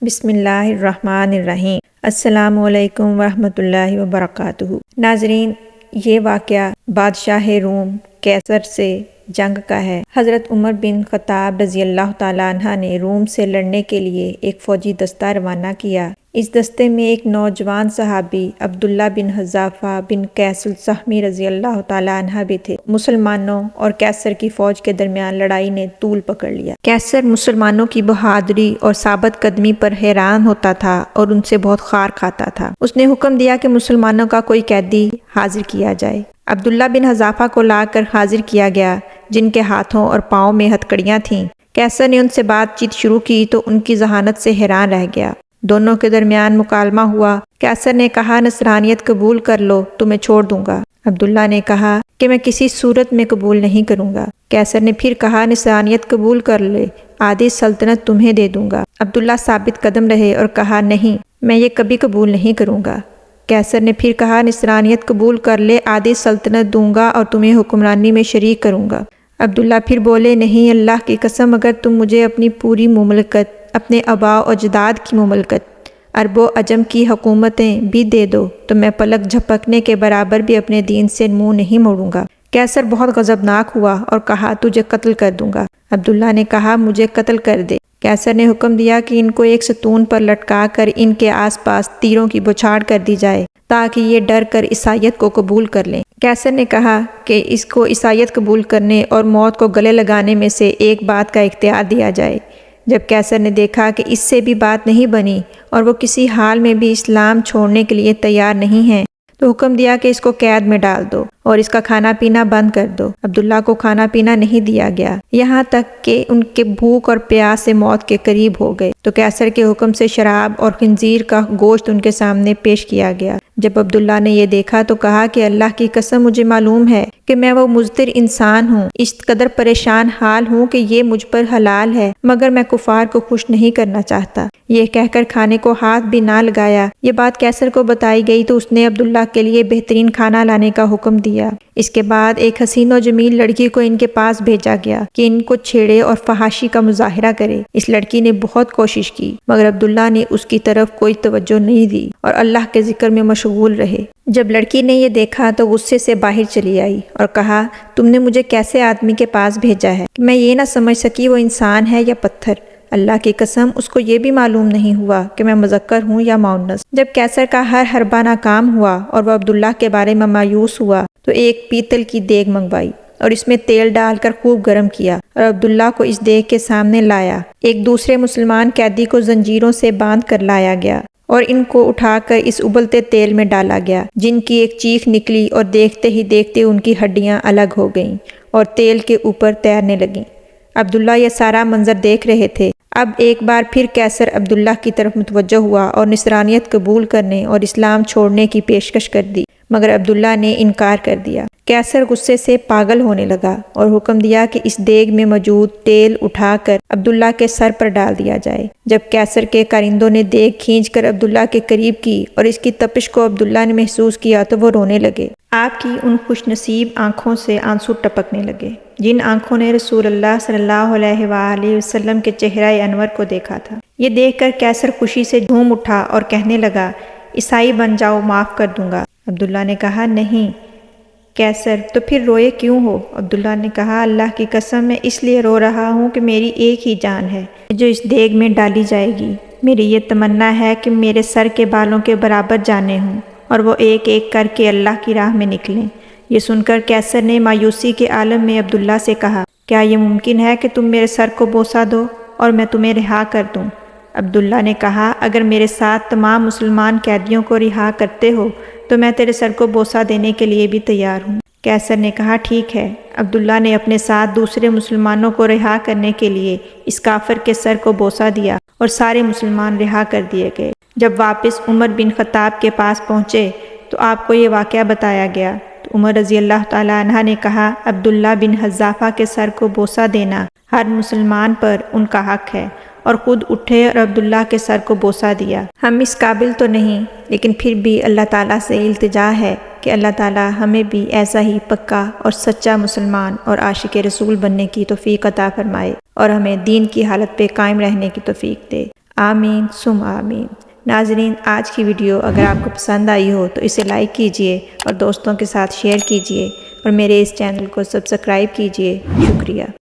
بسم اللہ الرحمن الرحیم۔ السلام علیکم ورحمۃ اللہ وبرکاتہ۔ ناظرین، یہ واقعہ بادشاہ روم قیصر سے جنگ کا ہے۔ حضرت عمر بن خطاب رضی اللہ تعالیٰ عنہ نے روم سے لڑنے کے لیے ایک فوجی دستہ روانہ کیا۔ اس دستے میں ایک نوجوان صحابی عبداللہ بن حذافہ بن قیس السہمی رضی اللہ تعالیٰ عنہ بھی تھے۔ مسلمانوں اور قیصر کی فوج کے درمیان لڑائی نے طول پکڑ لیا۔ قیصر مسلمانوں کی بہادری اور ثابت قدمی پر حیران ہوتا تھا اور ان سے بہت خار کھاتا تھا۔ اس نے حکم دیا کہ مسلمانوں کا کوئی قیدی حاضر کیا جائے۔ عبداللہ بن حذافہ کو لا کر حاضر کیا گیا، جن کے ہاتھوں اور پاؤں میں ہتھکڑیاں تھیں۔ قیصر نے ان سے بات چیت شروع کی تو ان کی ذہانت سے حیران رہ گیا۔ دونوں کے درمیان مکالمہ ہوا۔ قیصر نے کہا، نصرانیت قبول کر لو تو میں چھوڑ دوں گا۔ عبداللہ نے کہا کہ میں کسی صورت میں قبول نہیں کروں گا۔ قیصر نے پھر کہا، نصرانیت قبول کر لے، آدھی سلطنت تمہیں دے دوں گا۔ عبداللہ ثابت قدم رہے اور کہا، نہیں، میں یہ کبھی قبول نہیں کروں گا۔ قیصر نے پھر کہا، نصرانیت قبول کر لے، آدھی سلطنت دوں گا اور تمہیں حکمرانی میں شریک کروں گا۔ عبداللہ پھر بولے، نہیں، اللہ کی قسم، اگر تم مجھے اپنی پوری مملکت، اپنے آباء و اجداد کی مملکت، عرب و عجم کی حکومتیں بھی دے دو تو میں پلک جھپکنے کے برابر بھی اپنے دین سے منہ نہیں موڑوں گا۔ قیصر بہت غضبناک ہوا اور کہا، تجھے قتل کر دوں گا۔ عبداللہ نے کہا، مجھے قتل کر دے۔ قیصر نے حکم دیا کہ ان کو ایک ستون پر لٹکا کر ان کے آس پاس تیروں کی بوچھاڑ کر دی جائے تاکہ یہ ڈر کر عیسائیت کو قبول کر لیں۔ قیصر نے کہا کہ اس کو عیسائیت قبول کرنے اور موت کو گلے لگانے میں سے ایک بات کا اختیار دیا جائے۔ جب قیصر نے دیکھا کہ اس سے بھی بات نہیں بنی اور وہ کسی حال میں بھی اسلام چھوڑنے کے لیے تیار نہیں ہیں، تو حکم دیا کہ اس کو قید میں ڈال دو اور اس کا کھانا پینا بند کر دو۔ عبداللہ کو کھانا پینا نہیں دیا گیا، یہاں تک کہ ان کے بھوک اور پیاس سے موت کے قریب ہو گئے تو قیصر کے حکم سے شراب اور خنزیر کا گوشت ان کے سامنے پیش کیا گیا۔ جب عبداللہ نے یہ دیکھا تو کہا کہ اللہ کی قسم، مجھے معلوم ہے کہ میں وہ مضطر انسان ہوں، اس قدر پریشان حال ہوں کہ یہ مجھ پر حلال ہے، مگر میں کفار کو خوش نہیں کرنا چاہتا۔ یہ کہہ کر کھانے کو ہاتھ بھی نہ لگایا۔ یہ بات قیصر کو بتائی گئی تو اس نے عبداللہ کے لیے بہترین کھانا لانے کا حکم دیا۔ اس کے بعد ایک حسین و جمیل لڑکی کو ان کے پاس بھیجا گیا کہ ان کو چھیڑے اور فحاشی کا مظاہرہ کرے۔ اس لڑکی نے بہت کوشش کی مگر عبداللہ نے اس کی طرف کوئی توجہ نہیں دی اور اللہ کے ذکر میں مشغول رہے۔ جب لڑکی نے یہ دیکھا تو غصے سے باہر چلی آئی اور کہا، تم نے مجھے کیسے آدمی کے پاس بھیجا ہے کہ میں یہ نہ سمجھ سکی وہ انسان ہے یا پتھر؟ اللہ کی قسم، اس کو یہ بھی معلوم نہیں ہوا کہ میں مذکر ہوں یا مؤنث۔ جب قیصر کا ہر حربہ ناکام ہوا اور وہ عبداللہ کے بارے میں مایوس ہوا تو ایک پیتل کی دیگ منگوائی اور اس میں تیل ڈال کر خوب گرم کیا اور عبداللہ کو اس دیگ کے سامنے لایا۔ ایک دوسرے مسلمان قیدی کو زنجیروں سے باندھ کر لایا گیا اور ان کو اٹھا کر اس ابلتے تیل میں ڈالا گیا، جن کی ایک چیخ نکلی اور دیکھتے ہی دیکھتے ان کی ہڈیاں الگ ہو گئیں اور تیل کے اوپر تیرنے لگیں۔ عبداللہ یہ سارا منظر دیکھ رہے تھے۔ اب ایک بار پھر قیصر عبداللہ کی طرف متوجہ ہوا اور نصرانیت قبول کرنے اور اسلام چھوڑنے کی پیشکش کر دی، مگر عبداللہ نے انکار کر دیا۔ قیصر غصے سے پاگل ہونے لگا اور حکم دیا کہ اس دیگ میں موجود تیل اٹھا کر عبداللہ کے سر پر ڈال دیا جائے۔ جب قیصر کے کارندوں نے دیگ کھینچ کر عبداللہ کے قریب کی اور اس کی تپش کو عبداللہ نے محسوس کیا تو وہ رونے لگے۔ آپ کی ان خوش نصیب آنکھوں سے آنسو ٹپکنے لگے جن آنکھوں نے رسول اللہ صلی اللہ علیہ وآلہ وسلم کے چہرہ انور کو دیکھا تھا۔ یہ دیکھ کر قیصر خوشی سے جھوم اٹھا اور کہنے لگا، عیسائی بن جاؤ، معاف کر دوں گا۔ عبداللہ نے کہا، نہیں۔ قیصر، تو پھر روئے کیوں ہو؟ عبداللہ نے کہا، اللہ کی قسم، میں اس لیے رو رہا ہوں کہ میری ایک ہی جان ہے جو اس دیگ میں ڈالی جائے گی۔ میری یہ تمنا ہے کہ میرے سر کے بالوں کے برابر جانیں ہوں اور وہ ایک ایک کر کے اللہ کی راہ میں نکلیں۔ یہ سن کر قیصر نے مایوسی کے عالم میں عبداللہ سے کہا، کیا یہ ممکن ہے کہ تم میرے سر کو بوسہ دو اور میں تمہیں رہا کر دوں؟ عبداللہ نے کہا، اگر میرے ساتھ تمام مسلمان قیدیوں کو رہا کرتے ہو تو میں تیرے سر کو بوسہ دینے کے لیے بھی تیار ہوں۔ قیصر نے کہا، ٹھیک ہے۔ عبداللہ نے اپنے ساتھ دوسرے مسلمانوں کو رہا کرنے کے لیے اس کافر کے سر کو بوسہ دیا اور سارے مسلمان رہا کر دیے گئے۔ جب واپس عمر بن خطاب کے پاس پہنچے تو آپ کو یہ واقعہ بتایا گیا تو عمر رضی اللہ تعالیٰ عنہ نے کہا، عبداللہ بن حذافہ کے سر کو بوسہ دینا ہر مسلمان پر ان کا حق ہے، اور خود اٹھے اور عبداللہ کے سر کو بوسہ دیا۔ ہم اس قابل تو نہیں، لیکن پھر بھی اللہ تعالیٰ سے التجا ہے کہ اللہ تعالیٰ ہمیں بھی ایسا ہی پکا اور سچا مسلمان اور عاشق رسول بننے کی توفیق عطا فرمائے اور ہمیں دین کی حالت پہ قائم رہنے کی توفیق دے۔ آمین سم آمین۔ ناظرین، آج کی ویڈیو اگر آپ کو پسند آئی ہو تو اسے لائک کیجئے اور دوستوں کے ساتھ شیئر کیجئے اور میرے اس چینل کو سبسکرائب کیجئے۔ شکریہ۔